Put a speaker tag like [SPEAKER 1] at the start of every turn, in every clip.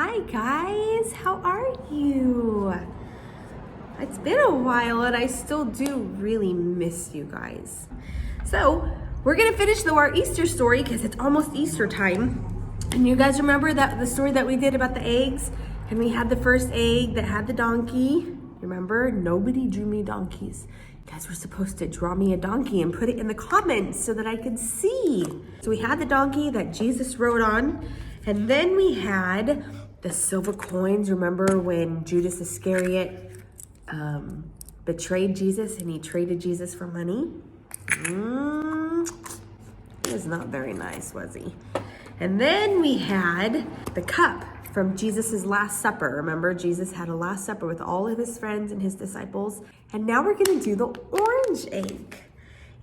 [SPEAKER 1] Hi guys, how are you? It's been a while and I still do really miss you guys. So we're gonna finish our Easter story because it's almost Easter time. And you guys remember the story that we did about the eggs? And we had the first egg that had the donkey. Remember, nobody drew me donkeys. You guys were supposed to draw me a donkey and put it in the comments so that I could see. So we had the donkey that Jesus rode on. And then we had the silver coins. Remember when Judas Iscariot betrayed Jesus and he traded Jesus for money? He was not very nice, was he? And then we had the cup from Jesus's Last Supper. Remember, Jesus had a Last Supper with all of his friends and his disciples. And now we're gonna do the orange egg.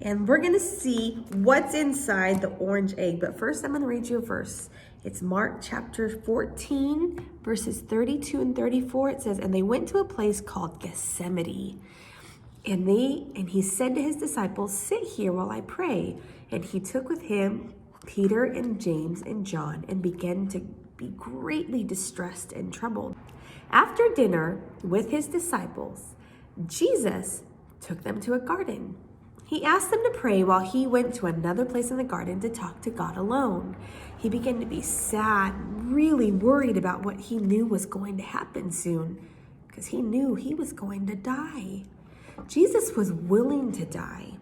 [SPEAKER 1] And we're gonna see what's inside the orange egg. But first, I'm gonna read you a verse. It's Mark chapter 14, verses 32 and 34. It says, "And they went to a place called Gethsemane. And he said to his disciples, 'Sit here while I pray.' And he took with him Peter and James and John and began to be greatly distressed and troubled. After dinner with his disciples, Jesus took them to a garden. He asked them to pray while he went to another place in the garden to talk to God alone. He began to be sad, really worried about what he knew was going to happen soon, because he knew he was going to die. Jesus was willing to die,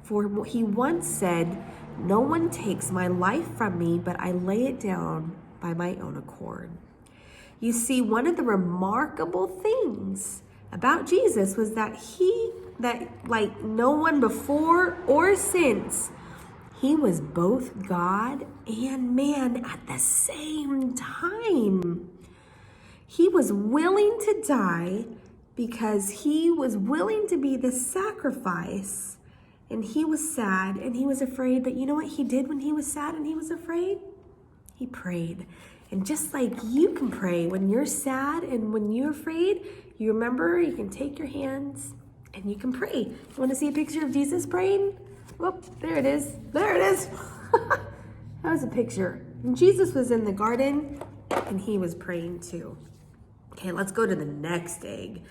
[SPEAKER 1] for he once said, 'No one takes my life from me, but I lay it down by my own accord.'" You see, one of the remarkable things about Jesus was that like no one before or since, he was both God and man at the same time. He was willing to die because he was willing to be the sacrifice, and he was sad and he was afraid. But you know what he did when he was sad and he was afraid? He prayed. And just like you can pray when you're sad and when you're afraid, you remember you can take your hands and you can pray. You want to see a picture of Jesus praying? Whoop, there it is. There it is. That was a picture. And Jesus was in the garden and he was praying too. Okay, let's go to the next egg.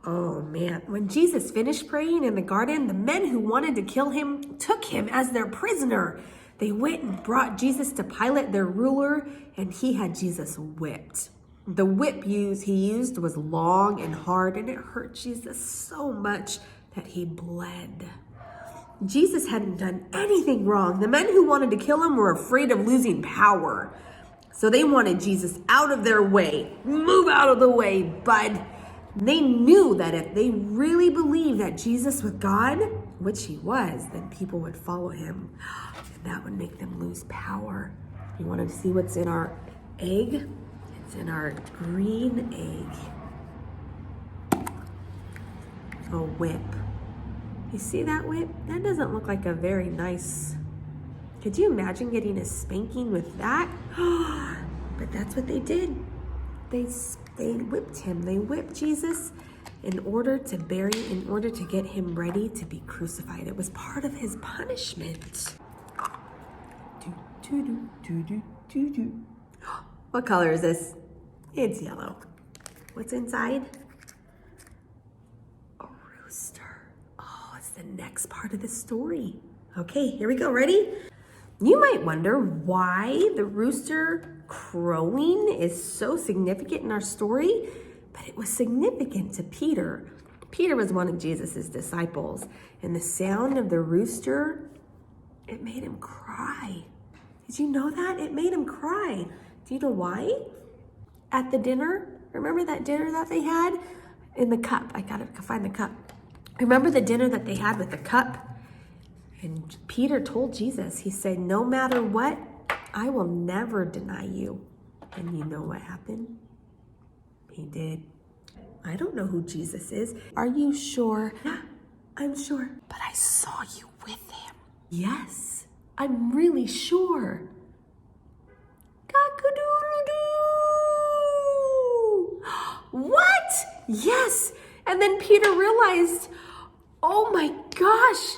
[SPEAKER 1] Oh man, when Jesus finished praying in the garden, the men who wanted to kill him took him as their prisoner. They went and brought Jesus to Pilate, their ruler, and he had Jesus whipped. The whip he used was long and hard, and it hurt Jesus so much that he bled. Jesus hadn't done anything wrong. The men who wanted to kill him were afraid of losing power. So they wanted Jesus out of their way. Move out of the way, bud. They knew that if they really believed that Jesus was God, which he was, then people would follow him. And that would make them lose power. You wanted to see what's in our egg? It's in our green egg. A whip. You see that whip? That doesn't look like a very nice... Could you imagine getting a spanking with that? But that's what they did. They whipped him. They whipped Jesus in order to get him ready to be crucified. It was part of his punishment. What color is this? It's yellow. What's inside? A rooster. Oh, it's the next part of the story. Okay, here we go. Ready? You might wonder why the rooster crowing is so significant in our story, but it was significant to Peter. Peter was one of Jesus's disciples, and the sound of the rooster, it made him cry. Did you know that? It made him cry. Do you know why? At the dinner, remember that dinner that they had? In the cup, I gotta find the cup. Remember the dinner that they had with the cup? And Peter told Jesus, he said, "No matter what, I will never deny you." And you know what happened? He did. I don't know who Jesus is. Are you sure? Yeah, I'm sure. But I saw you with him. Yes, I'm really sure. Cock-a-doodle-doo! What? Yes. And then Peter realized, oh my gosh,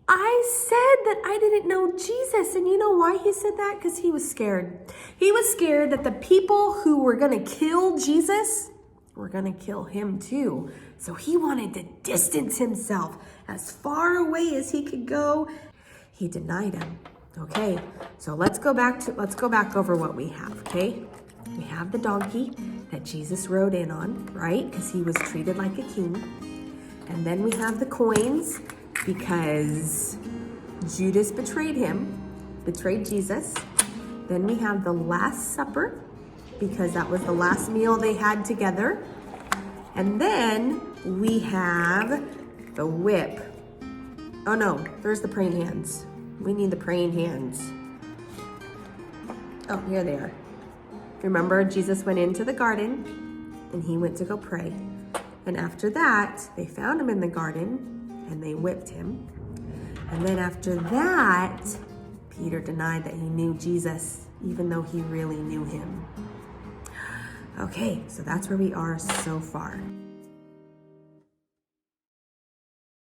[SPEAKER 1] I said that I didn't know Jesus. And you know why he said that? Because he was scared. He was scared that the people who were going to kill Jesus were going to kill him too. So he wanted to distance himself as far away as he could go. He denied him. Okay, so let's go back over what we have, okay? We have the donkey that Jesus rode in on, right? Because he was treated like a king. And then we have the coins because Judas betrayed Jesus. Then we have the Last Supper because that was the last meal they had together. And then we have the whip. Oh no, there's the praying hands. We need the praying hands. Oh, here they are. Remember, Jesus went into the garden and he went to go pray. And after that, they found him in the garden and they whipped him. And then after that, Peter denied that he knew Jesus, even though he really knew him. Okay, so that's where we are so far.